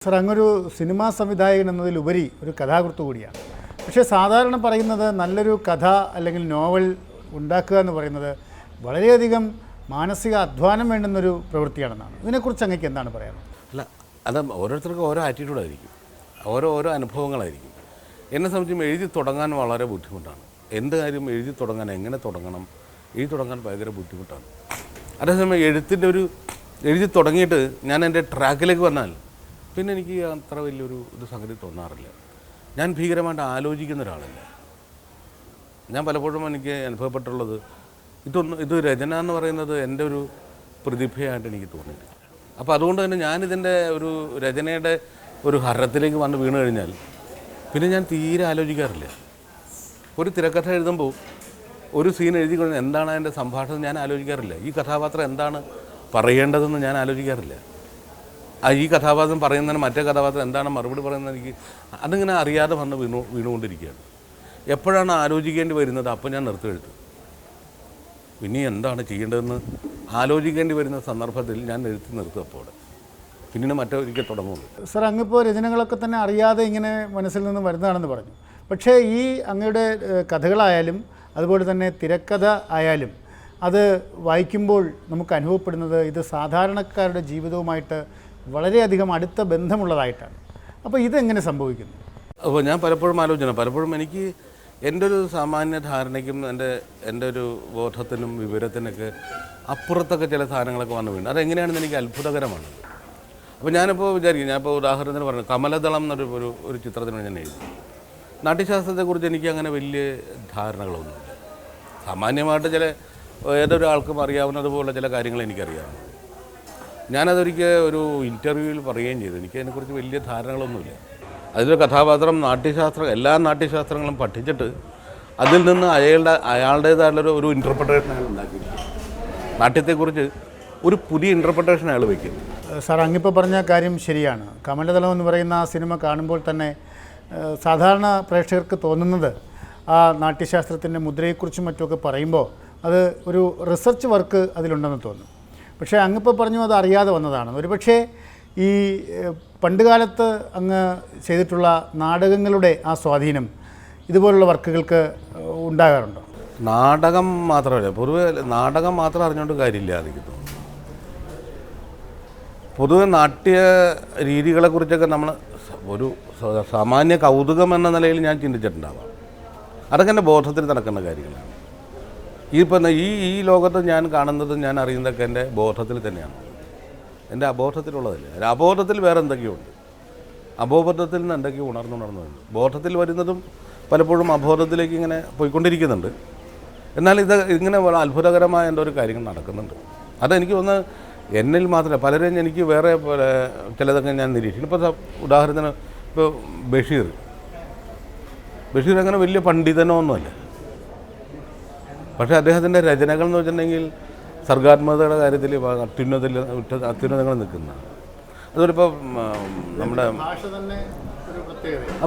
Sir, അങ്ങൊരു cinema സംവിധായകൻ എന്നതിലുപരി ഒരു കഥാകൃത്ത് കൂടിയാണ്. പക്ഷേ സാധാരണ പറയുന്നത് നല്ലൊരു കഥ അല്ലെങ്കിൽ നോവൽ ഉണ്ടാക്കുക എന്ന് പറയുന്നത് വളരെയധികം മാനസിക അധ്വാനം വേണ്ടുന്നൊരു പ്രവൃത്തിയാണെന്നാണ്. ഇതിനെക്കുറിച്ച് അങ്ങേക്ക് എന്താണ് പറയാനുള്ളത്? അല്ല, അത് ഓരോരുത്തർക്കും ഓരോ ആറ്റിറ്റ്യൂഡായിരിക്കും, ഓരോ അനുഭവങ്ങളായിരിക്കും. എന്നെ സംബന്ധിച്ചും എഴുതി തുടങ്ങാൻ വളരെ ബുദ്ധിമുട്ടാണ്. എന്ത് കാര്യം എഴുതി തുടങ്ങാൻ, എങ്ങനെ തുടങ്ങണം, എഴുതി തുടങ്ങാൻ ഭയങ്കര ബുദ്ധിമുട്ടാണ്. അതേസമയം എഴുതി തുടങ്ങിയിട്ട് ഞാൻ എൻ്റെ ട്രാക്കിലേക്ക് വന്നാൽ പിന്നെ എനിക്ക് അത്ര വലിയൊരു സംഗതി തോന്നാറില്ല. ഞാൻ ഭീകരമായിട്ട് ആലോചിക്കുന്ന ഒരാളല്ല. ഞാൻ പലപ്പോഴും എനിക്ക് അനുഭവപ്പെട്ടുള്ളത് ഇത് രചന എന്ന് പറയുന്നത് എൻ്റെ ഒരു പ്രതിഭയായിട്ട് എനിക്ക് തോന്നിയിട്ടില്ല. അപ്പോൾ അതുകൊണ്ട് തന്നെ ഞാനിതിൻ്റെ ഒരു രചനയുടെ ഒരു ഹരത്തിലേക്ക് വന്ന് വീണ് കഴിഞ്ഞാൽ പിന്നെ ഞാൻ തീരെ ആലോചിക്കാറില്ല. ഒരു തിരക്കഥ എഴുതുമ്പോൾ ഒരു സീൻ എഴുതി കഴിഞ്ഞാൽ എന്താണ് അതിൻ്റെ സംഭാഷണം ഞാൻ ആലോചിക്കാറില്ല. ഈ കഥാപാത്രം എന്താണ് പറയേണ്ടതെന്ന് ഞാൻ ആലോചിക്കാറില്ല. ഈ കഥാപാത്രം പറയുന്നതിന് മറ്റേ കഥാപാത്രം എന്താണ് മറുപടി പറയുന്നത് അതിങ്ങനെ അറിയാതെ വന്ന് വീണുകൊണ്ടിരിക്കുകയാണ്. എപ്പോഴാണ് ആലോചിക്കേണ്ടി വരുന്നത് അപ്പോൾ ഞാൻ നിർത്തിയെഴുത്തും. പിന്നെ എന്താണ് ചെയ്യേണ്ടതെന്ന് ആലോചിക്കേണ്ടി വരുന്ന സന്ദർഭത്തിൽ ഞാൻ എഴുത്തി നിർത്തും. അപ്പോൾ പിന്നീട് മറ്റൊരിക്കൽ തുടങ്ങുള്ളൂ. സർ, അങ്ങിപ്പോൾ രചനകളൊക്കെ തന്നെ അറിയാതെ ഇങ്ങനെ മനസ്സിൽ നിന്ന് വരുന്നതാണെന്ന് പറഞ്ഞു. പക്ഷേ ഈ അങ്ങയുടെ കഥകളായാലും അതുപോലെ തന്നെ തിരക്കഥ ആയാലും അത് വായിക്കുമ്പോൾ നമുക്ക് അനുഭവപ്പെടുന്നത് ഇത് സാധാരണക്കാരുടെ ജീവിതവുമായിട്ട് വളരെയധികം അടുത്ത ബന്ധമുള്ളതായിട്ടാണ്. അപ്പോൾ ഇതെങ്ങനെ സംഭവിക്കുന്നു? അപ്പോൾ ഞാൻ പലപ്പോഴും എനിക്ക് എൻ്റെ ഒരു സാമാന്യ ധാരണയ്ക്കും എൻ്റെ ഒരു ബോധത്തിനും വിവരത്തിനൊക്കെ അപ്പുറത്തൊക്കെ ചില സാധനങ്ങളൊക്കെ വന്നു വീണു. അതെങ്ങനെയാണെന്ന് എനിക്ക് അത്ഭുതകരമാണ്. അപ്പോൾ ഞാനിപ്പോൾ വിചാരിക്കും, ഞാനിപ്പോൾ ഉദാഹരണത്തിന് പറഞ്ഞു കമലദളം എന്നൊരു ചിത്രത്തിന് ഞാൻ എഴുതി. നാട്യശാസ്ത്രത്തെക്കുറിച്ച് എനിക്ക് അങ്ങനെ വലിയ ധാരണകളൊന്നുമില്ല. സാമാന്യമായിട്ട് ഏതൊരാൾക്കും അറിയാവുന്നതുപോലെ ചില കാര്യങ്ങൾ എനിക്കറിയാം. ഞാനതൊരിക്കൽ ഒരു ഇൻ്റർവ്യൂവിൽ പറയുകയും ചെയ്തു. എനിക്ക് അതിനെക്കുറിച്ച് വലിയ ധാരണകളൊന്നുമില്ല. അതിലൊരു കഥാപാത്രം എല്ലാ നാട്യശാസ്ത്രങ്ങളും പഠിച്ചിട്ട് അതിൽ നിന്ന് അയാളുടേതായിട്ടുള്ള ഒരു ഇൻ്റർപ്രിട്ടേഷൻ അയാൾ ഉണ്ടാക്കിയിരിക്കും. നാട്യത്തെക്കുറിച്ച് ഒരു പുതിയ ഇൻ്റർപ്രിട്ടേഷൻ അയാൾ വയ്ക്കും. സാർ, അങ്ങിപ്പോൾ പറഞ്ഞ കാര്യം ശരിയാണ്. കമലദളം എന്ന് പറയുന്ന ആ സിനിമ കാണുമ്പോൾ തന്നെ സാധാരണ പ്രേക്ഷകർക്ക് തോന്നുന്നത് ആ നാട്യശാസ്ത്രത്തിൻ്റെ മുദ്രയെക്കുറിച്ചും മറ്റുമൊക്കെ പറയുമ്പോൾ അത് ഒരു റിസർച്ച് വർക്ക് അതിലുണ്ടെന്ന് തോന്നും. പക്ഷേ അങ്ങിപ്പോൾ പറഞ്ഞു അത് അറിയാതെ വന്നതാണ്. ഒരുപക്ഷേ ഈ പണ്ടുകാലത്ത് അങ്ങ് ചെയ്തിട്ടുള്ള നാടകങ്ങളുടെ ആ സ്വാധീനം ഇതുപോലുള്ള വർക്കുകൾക്ക് ഉണ്ടാകാറുണ്ടോ? നാടകം മാത്രമല്ല, പൊതുവെ നാടകം മാത്രം അറിഞ്ഞുകൊണ്ട് കാര്യമില്ല. എനിക്ക് തോന്നുന്നു പൊതുവെ നാട്യ രീതികളെക്കുറിച്ചൊക്കെ നമ്മൾ ഒരു സാമാന്യ കൗതുകം എന്ന നിലയിൽ ഞാൻ ചിന്തിച്ചിട്ടുണ്ടാവാം. അതൊക്കെ എൻ്റെ ബോധത്തിൽ നടക്കുന്ന കാര്യങ്ങളാണ്. ഈ ലോകത്ത് ഞാൻ കാണുന്നത്, ഞാൻ അറിയുന്നതൊക്കെ എൻ്റെ ബോധത്തിൽ തന്നെയാണ്. എൻ്റെ അബോധത്തിലുള്ളതല്ല. അബോധത്തിൽ വേറെ എന്തൊക്കെയുണ്ട്. അബോധത്തിൽ നിന്ന് എന്തൊക്കെയോ ഉണർന്നുണ്ട്. ബോധത്തിൽ വരുന്നതും പലപ്പോഴും അബോധത്തിലേക്ക് ഇങ്ങനെ പോയിക്കൊണ്ടിരിക്കുന്നുണ്ട്. എന്നാൽ ഇങ്ങനെ അത്ഭുതകരമായ എന്തോ ഒരു കാര്യങ്ങൾ നടക്കുന്നുണ്ട്. അതെനിക്ക് തോന്നുന്നത് എന്നിൽ മാത്രമല്ല, പലരെയും എനിക്ക് വേറെ ചിലതൊക്കെ ഞാൻ നിരീക്ഷിക്കും. ഇപ്പോൾ ഉദാഹരണത്തിന് ഇപ്പോൾ ബഷീർ അങ്ങനെ വലിയ പണ്ഡിതനോ ഒന്നുമല്ല. പക്ഷേ അദ്ദേഹത്തിൻ്റെ രചനകൾ എന്ന് വെച്ചിട്ടുണ്ടെങ്കിൽ സർഗാത്മകതയുടെ കാര്യത്തിൽ അത്യുന്നതങ്ങൾ നിൽക്കുന്നതാണ്. അതുപോലെ ഇപ്പോൾ നമ്മുടെ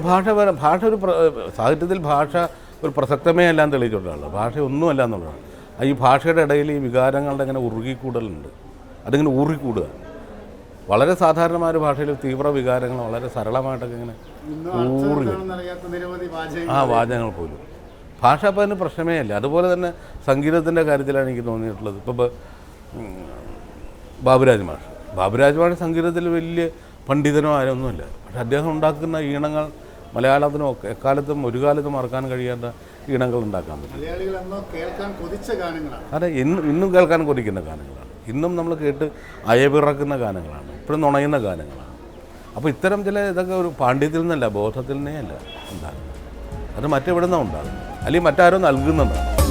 ഭാഷ ഒരു സാഹിത്യത്തിൽ ഭാഷ ഒരു പ്രസക്തമേ അല്ല എന്ന് തെളിയിച്ചിട്ടുള്ളതാണ്. ഭാഷ ഒന്നുമല്ല എന്നുള്ളതാണ്. ഈ ഭാഷയുടെ ഇടയിൽ ഈ വികാരങ്ങളുടെ ഇങ്ങനെ ഉറുകിക്കൂടലുണ്ട്. അതിങ്ങനെ ഊറിക്കൂടുക. വളരെ സാധാരണമായ ഒരു ഭാഷയിൽ തീവ്ര വികാരങ്ങൾ വളരെ സരളമായിട്ടൊക്കെ ഇങ്ങനെ വാചകങ്ങൾ പോലും. ഭാഷ അപ്പോൾ അതിന് പ്രശ്നമേ അല്ല. അതുപോലെ തന്നെ സംഗീതത്തിൻ്റെ കാര്യത്തിലാണ് എനിക്ക് തോന്നിയിട്ടുള്ളത്. ഇപ്പോൾ ബാബുരാജ് മാഷ് സംഗീതത്തിൽ വലിയ പണ്ഡിതനോ ആരൊന്നുമില്ല. പക്ഷെ അദ്ദേഹം ഉണ്ടാക്കുന്ന ഈണങ്ങൾ മലയാളത്തിനോ എക്കാലത്തും ഒരു കാലത്തും മറക്കാൻ കഴിയാത്ത ഈണങ്ങൾ ഉണ്ടാക്കാൻ പറ്റും. അതെ, ഇന്നും കേൾക്കാൻ കൊതിക്കുന്ന ഗാനങ്ങളാണ്. ഇന്നും നമ്മൾ കേട്ട് അയവിറക്കുന്ന ഗാനങ്ങളാണ്. ഇപ്പോഴും നുണയുന്ന ഗാനങ്ങളാണ്. അപ്പോൾ ഇത്തരം ഇതൊക്കെ ഒരു പാണ്ഡിത്യത്തിൽ നിന്നല്ല, ബോധത്തിൽ നിന്നേ അല്ല ഉണ്ടാകുന്നത്. അത് മറ്റെവിടെ നിന്നാണ് ഉണ്ടാകുന്നത്, അല്ലെങ്കിൽ മറ്റാരോ നൽകുന്നതാണ്.